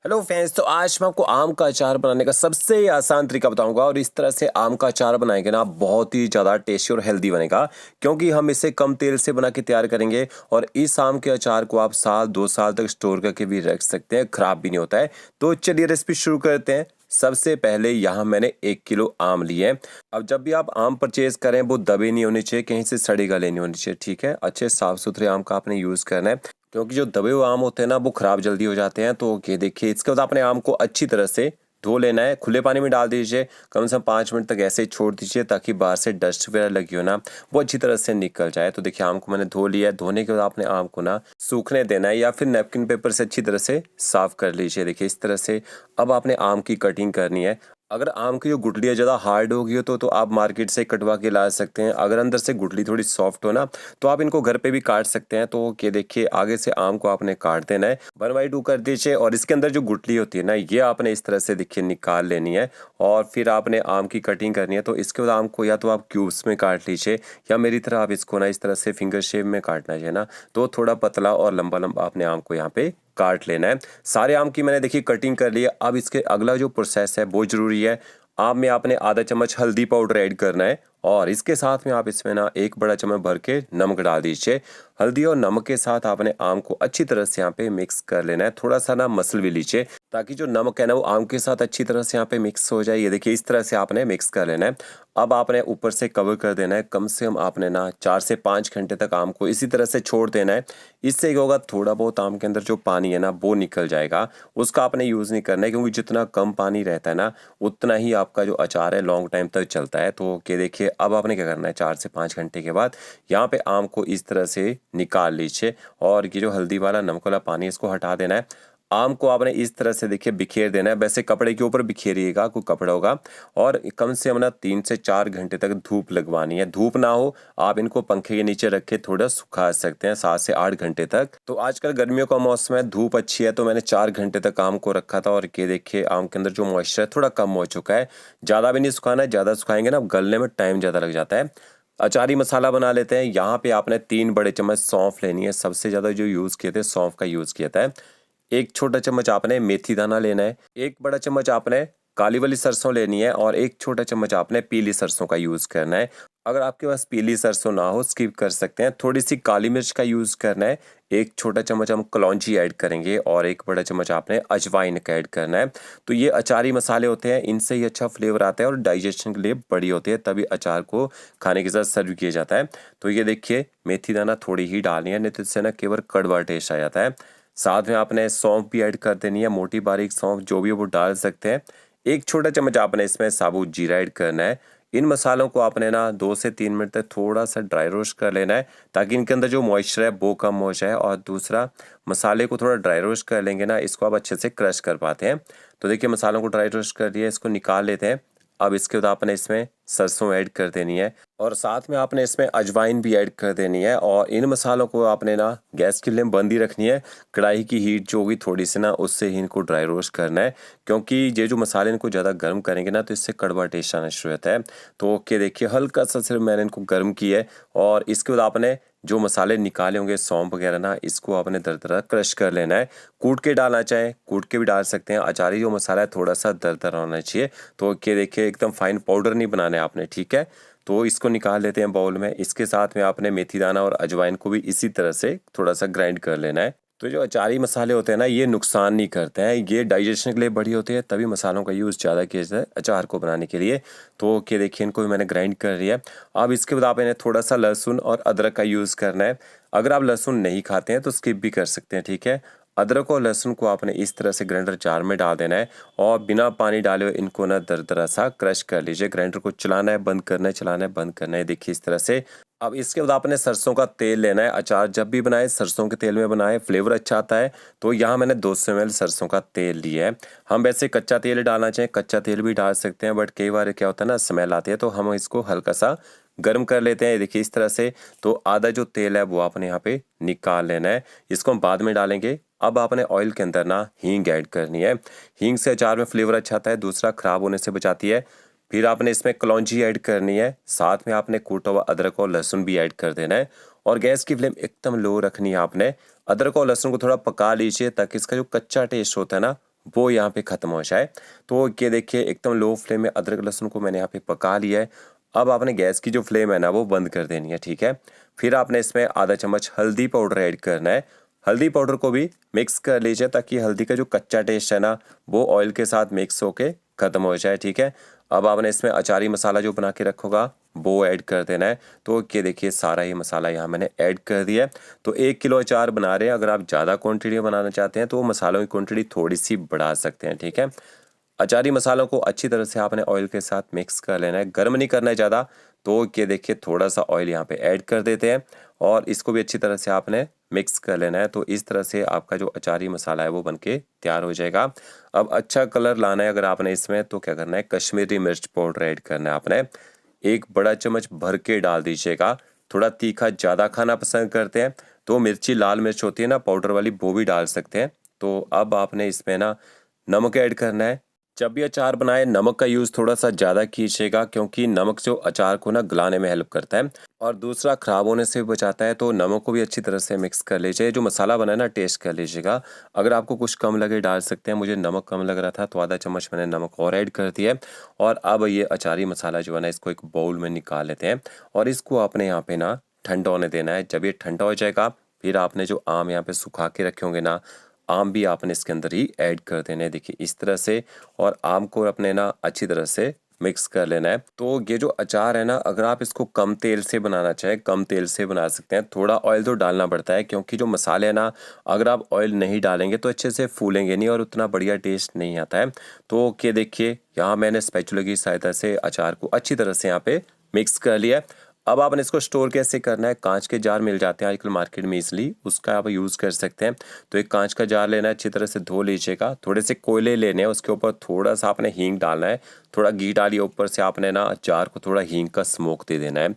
Hello friends. तो आज मैं आपको आम का अचार बनाने का सबसे आसान तरीका बताऊंगा और इस तरह से आम का अचार बनाएंगे ना बहुत ही ज़्यादा टेस्टी और हेल्दी बनेगा, क्योंकि हम इसे कम तेल से बना के तैयार करेंगे और इस आम के अचार को आप साल 2 साल तक स्टोर करके भी रख सकते हैं, ख़राब भी नहीं होता है। तो चलिए रेसिपी शुरू करते हैं। सबसे पहले यहाँ मैंने 1 किलो आम लिए हैं। अब जब भी आप आम परचेज करें वो दबे नहीं होने चाहिए, कहीं से सड़े गले नहीं होने चाहिए, ठीक है। अच्छे साफ़ सुथरे आम का आपने यूज़ करना है, क्योंकि जो दबे हुए आम होते हैं ना वो ख़राब जल्दी हो जाते हैं। तो ये देखिए, इसके बाद आपने आम को अच्छी तरह से धो लेना है। खुले पानी में डाल दीजिए, कम से कम 5 मिनट तक ऐसे ही छोड़ दीजिए ताकि बाहर से डस्ट वगैरह लगी हो ना वो अच्छी तरह से निकल जाए। तो देखिए, आम को मैंने धो लिया है। धोने के बाद आपने आम को ना सूखने देना है या फिर नैपकिन पेपर से अच्छी तरह से साफ़ कर लीजिए। देखिए इस तरह से। अब आपने आम की कटिंग करनी है। अगर आम की जो गुठलियाँ ज़्यादा हार्ड होगी हो तो आप मार्केट से कटवा के ला सकते हैं। अगर अंदर से गुठली थोड़ी सॉफ्ट हो ना तो आप इनको घर पे भी काट सकते हैं। तो ये देखिए, आगे से आम को आपने काट देना है, 1/2 कर दीजिए और इसके अंदर जो गुठली होती है ना ये आपने इस तरह से देखिए निकाल लेनी है। और फिर आपने आम की कटिंग करनी है। तो इसके बाद आम को या तो आप क्यूब्स में काट लीजिए या मेरी तरह आप इसको ना इस तरह से फिंगर शेप में काटना है ना, तो थोड़ा पतला और लंबा लंबा आपने आम को यहाँ पे काट लेना है। सारे आम की मैंने देखिए कटिंग कर ली है। अब इसके अगला जो प्रोसेस है वो ज़रूरी है। आम में आपने आधा चम्मच हल्दी पाउडर ऐड करना है और इसके साथ में आप इसमें ना 1 बड़ा चम्मच भर के नमक डाल दीजिए। हल्दी और नमक के साथ आपने आम को अच्छी तरह से यहाँ पे मिक्स कर लेना है। थोड़ा सा ना मसल भी लीजिए ताकि जो नमक है ना वो आम के साथ अच्छी तरह से यहाँ पे मिक्स हो जाए। ये देखिए इस तरह से आपने मिक्स कर लेना है। अब आपने ऊपर से कवर कर देना है। कम से कम आपने ना 4 से 5 घंटे तक आम को इसी तरह से छोड़ देना है। इससे क्या होगा, थोड़ा बहुत आम के अंदर जो पानी है ना वो निकल जाएगा। उसका आपने यूज़ नहीं करना है, क्योंकि जितना कम पानी रहता है ना उतना ही आपका जो अचार है लॉन्ग टाइम तक चलता है। तो ये देखिए, अब आपने क्या करना है, 4 से 5 घंटे के बाद यहाँ पे आम को इस तरह से निकाल लीजिए और ये जो हल्दी वाला नमक वाला पानी है इसको हटा देना है। आम को आपने इस तरह से देखिए बिखेर देना है। वैसे कपड़े के ऊपर बिखेरिएगा, कोई कपड़ा होगा। और कम से कम ना 3 से 4 घंटे तक धूप लगवानी है। धूप ना हो आप इनको पंखे के नीचे रख के थोड़ा सुखा सकते हैं 7 से 8 घंटे तक। तो आजकल गर्मियों का मौसम है, धूप अच्छी है, तो मैंने 4 घंटे तक आम को रखा था। और ये देखिए, आम के अंदर जो मॉइस्चर है थोड़ा कम हो चुका है। ज़्यादा भी नहीं सुखाना है, ज़्यादा सुखाएंगे ना गलने में टाइम ज़्यादा लग जाता है। अचारी मसाला बना लेते हैं। यहाँ पे आपने 3 बड़े चम्मच सौंफ लेनी है। सबसे ज़्यादा जो यूज़ किए थे सौंफ का यूज़ किया था। 1 छोटा चम्मच आपने मेथी दाना लेना है। 1 बड़ा चम्मच आपने काली वाली सरसों लेनी है और 1 छोटा चम्मच आपने पीली सरसों का यूज़ करना है। अगर आपके पास पीली सरसों ना हो स्किप कर सकते हैं। थोड़ी सी काली मिर्च का यूज़ करना है। 1 छोटा चम्मच हम कलौंजी ऐड करेंगे और 1 बड़ा चम्मच आपने अजवाइन का ऐड करना है। तो ये अचारी मसाले होते हैं, इनसे ही अच्छा फ्लेवर आता है और डाइजेशन के लिए बड़ी होती है, तभी अचार को खाने के साथ सर्व किया जाता है। तो ये देखिए, मेथी दाना थोड़ी ही डालनी है, नहीं तो इससे ना केवल कड़वा टेस्ट आ जाता है। साथ में आपने सौंफ भी ऐड कर देनी है, मोटी बारीक सौंफ जो भी है वो डाल सकते हैं। 1 छोटा चम्मच आपने इसमें साबुत जीरा ऐड करना है। इन मसालों को आपने ना 2 से 3 मिनट तक थोड़ा सा ड्राई रोस्ट कर लेना है, ताकि इनके अंदर जो मॉइस्चर है वो कम हो जाए। और दूसरा, मसाले को थोड़ा ड्राई रोस्ट कर लेंगे ना इसको आप अच्छे से क्रश कर पाते हैं। तो देखिए, मसालों को ड्राई रोस्ट कर दिया, इसको निकाल लेते हैं। अब इसके बाद आपने इसमें सरसों ऐड कर देनी है और साथ में आपने इसमें अजवाइन भी ऐड कर देनी है। और इन मसालों को आपने ना गैस की फ्लेम बंद ही रखनी है। कढ़ाई की हीट जो होगी थोड़ी सी ना उससे ही इनको ड्राई रोस्ट करना है, क्योंकि ये जो मसाले इनको ज़्यादा गर्म करेंगे ना तो इससे कड़वा टेस्ट आना शुरू होता है। तो ओके, देखिए हल्का सा सिर्फ मैंने इनको गर्म किया है। और इसके बाद आपने जो मसाले निकाले होंगे सौंफ वगैरह ना इसको आपने दरदरा क्रश कर लेना है। कूट के डालना चाहें कूट के भी डाल सकते हैं। अचारी जो मसाला है थोड़ा सा दरदरा होना चाहिए। तो ये देखिए, एकदम फाइन पाउडर नहीं बनाना है आपने, ठीक है। तो इसको निकाल लेते हैं बाउल में। इसके साथ में आपने मेथी दाना और अजवाइन को भी इसी तरह से थोड़ा सा ग्राइंड कर लेना है। तो जो अचारी मसाले होते हैं ना ये नुकसान नहीं करते हैं, ये डाइजेशन के लिए बढ़िया होते हैं, तभी मसालों का यूज़ ज़्यादा किया जाता है अचार को बनाने के लिए। तो ये देखिए, इनको भी मैंने ग्राइंड कर लिया है। अब इसके बाद आप इन्हें थोड़ा सा लहसुन और अदरक का यूज़ करना है। अगर आप लहसुन नहीं खाते हैं तो स्किप भी कर सकते हैं, ठीक है। अदरक और लहसुन को आपने इस तरह से ग्राइंडर जार में डाल देना है और बिना पानी डाले हुए इनको ना दरदरा सा क्रश कर लीजिए। ग्राइंडर को चलाना है, बंद करना है, चलाना है, बंद करना है, देखिए इस तरह से। अब इसके बाद आपने सरसों का तेल लेना है। अचार जब भी बनाए सरसों के तेल में बनाए, फ्लेवर अच्छा आता है। तो यहाँ मैंने 200 ml सरसों का तेल लिया है। हम वैसे कच्चा तेल डालना चाहें कच्चा तेल भी डाल सकते हैं, बट कई बार क्या होता है ना स्मेल आती है, तो हम इसको हल्का सा गर्म कर लेते हैं, देखिए इस तरह से। तो आधा जो तेल है वो आपने यहाँ पे निकाल लेना है, इसको हम बाद में डालेंगे। अब आपने ऑयल के अंदर ना हींग ऐड करनी है। हींग से अचार में फ्लेवर अच्छा आता है, दूसरा ख़राब होने से बचाती है। फिर आपने इसमें कलौंजी ऐड करनी है, साथ में आपने कूटा हुआ अदरक और लहसुन भी ऐड कर देना है। और गैस की फ्लेम एकदम लो रखनी है आपने। अदरक और लहसुन को थोड़ा पका लीजिए ताकि इसका जो कच्चा टेस्ट होता है ना वो यहाँ पे ख़त्म हो जाए। तो ये देखिए एकदम लो फ्लेम में अदरक लहसुन को मैंने यहाँ पे पका लिया है। अब आपने गैस की जो फ्लेम है ना वो बंद कर देनी है, ठीक है। फिर आपने इसमें आधा चम्मच हल्दी पाउडर ऐड करना है। हल्दी पाउडर को भी मिक्स कर लीजिए ताकि हल्दी का जो कच्चा टेस्ट है ना वो ऑयल के साथ मिक्स होके ख़त्म हो जाए, ठीक है। अब आपने इसमें अचारी मसाला जो बना के रखोगा वो ऐड कर देना है। तो ये देखिए सारा ही मसाला यहाँ मैंने ऐड कर दिया है। तो 1 किलो अचार बना रहे हैं, अगर आप ज़्यादा क्वांटिटी में बनाना चाहते हैं तो मसालों की क्वांटिटी थोड़ी सी बढ़ा सकते हैं, ठीक है। अचारी मसालों को अच्छी तरह से आपने ऑयल के साथ मिक्स कर लेना है, गर्म नहीं करना है ज़्यादा। तो ये देखिए थोड़ा सा ऑयल यहाँ पे ऐड कर देते हैं और इसको भी अच्छी तरह से आपने मिक्स कर लेना है। तो इस तरह से आपका जो अचारी मसाला है वो बनके तैयार हो जाएगा। अब अच्छा कलर लाना है अगर आपने इसमें, तो क्या करना है, कश्मीरी मिर्च पाउडर ऐड करना है आपने। 1 बड़ा चम्मच भर के डाल दीजिएगा। थोड़ा तीखा ज़्यादा खाना पसंद करते हैं तो मिर्ची, लाल मिर्च होती है ना पाउडर वाली, वो भी डाल सकते हैं। तो अब आपने इसमें ना नमक ऐड करना है। जब भी अचार बनाए नमक का यूज़ थोड़ा सा ज़्यादा कीजिएगा क्योंकि नमक जो अचार को ना गलाने में हेल्प करता है और दूसरा ख़राब होने से भी बचाता है। तो नमक को भी अच्छी तरह से मिक्स कर लीजिए। जो मसाला बना है ना टेस्ट कर लीजिएगा, अगर आपको कुछ कम लगे डाल सकते हैं। मुझे नमक कम लग रहा था तो आधा चम्मच मैंने नमक और ऐड कर दिया है। और अब ये अचारी मसाला जो है ना इसको एक बाउल में निकाल लेते हैं और इसको आपने यहाँ पे ना ठंडा होने देना है। जब ये ठंडा हो जाएगा फिर आपने जो आम यहाँ पे सुखा के रखे होंगे ना, आम भी आपने इसके अंदर ही ऐड कर देने हैं, देखिए इस तरह से। और आम को अपने ना अच्छी तरह से मिक्स कर लेना है। तो ये जो अचार है ना, अगर आप इसको कम तेल से बनाना चाहें कम तेल से बना सकते हैं। थोड़ा ऑयल तो डालना पड़ता है क्योंकि जो मसाले हैं ना, अगर आप ऑयल नहीं डालेंगे तो अच्छे से फूलेंगे नहीं और उतना बढ़िया टेस्ट नहीं आता है। तो ये देखिए यहाँ मैंने स्पैचुला की सहायता से अचार को अच्छी तरह से यहाँ पे मिक्स कर लिया है। अब आपने इसको स्टोर कैसे करना है, कांच के जार मिल जाते हैं आजकल मार्केट में इजीली, उसका आप यूज़ कर सकते हैं। तो एक कांच का जार लेना है, अच्छी तरह से धो लीजिएगा। थोड़े से कोयले लेने हैं, उसके ऊपर थोड़ा सा आपने हींग डालना है। थोड़ा घी डालिए ऊपर से, आपने ना अचार को थोड़ा हींग का स्मोक दे देना है।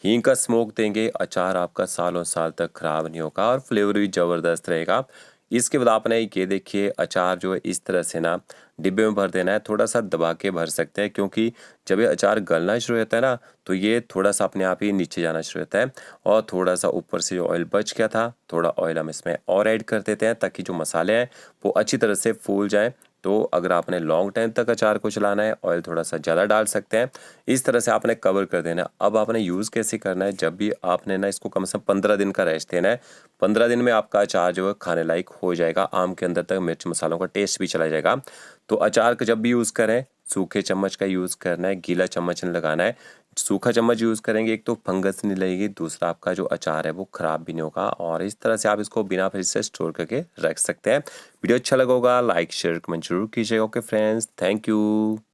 हींग का स्मोक देंगे अचार आपका सालों साल तक ख़राब नहीं होगा और फ्लेवर भी ज़बरदस्त रहेगा। इसके बाद आपने ये देखिए अचार जो है इस तरह से ना डिब्बे में भर देना है। थोड़ा सा दबा के भर सकते हैं क्योंकि जब ये अचार गलना शुरू होता है ना तो ये थोड़ा सा अपने आप ही नीचे जाना शुरू होता है। और थोड़ा सा ऊपर से जो ऑयल बच गया था, थोड़ा ऑयल हम इसमें और ऐड कर देते हैं ताकि जो मसाले हैं वो अच्छी तरह से फूल जाएँ। तो अगर आपने लॉन्ग टाइम तक अचार को चलाना है, ऑयल थोड़ा सा ज़्यादा डाल सकते हैं। इस तरह से आपने कवर कर देना है। अब आपने यूज़ कैसे करना है, जब भी आपने ना इसको कम से कम 15 दिन का रेस्ट देना है। 15 दिन में आपका अचार जो है खाने लायक हो जाएगा, आम के अंदर तक मिर्च मसालों का टेस्ट भी चला जाएगा। तो अचार का जब भी यूज़ करें सूखे चम्मच का यूज़ करना है, गीला चम्मच नहीं लगाना है। सूखा चम्मच यूज़ करेंगे एक तो फंगस नहीं लगेगी, दूसरा आपका जो अचार है वो ख़राब भी नहीं होगा। और इस तरह से आप इसको बिना फ्रिज से स्टोर करके रख सकते हैं। वीडियो अच्छा लगा होगा लाइक शेयर कमेंट जरूर कीजिएगा। Okay friends, thank you.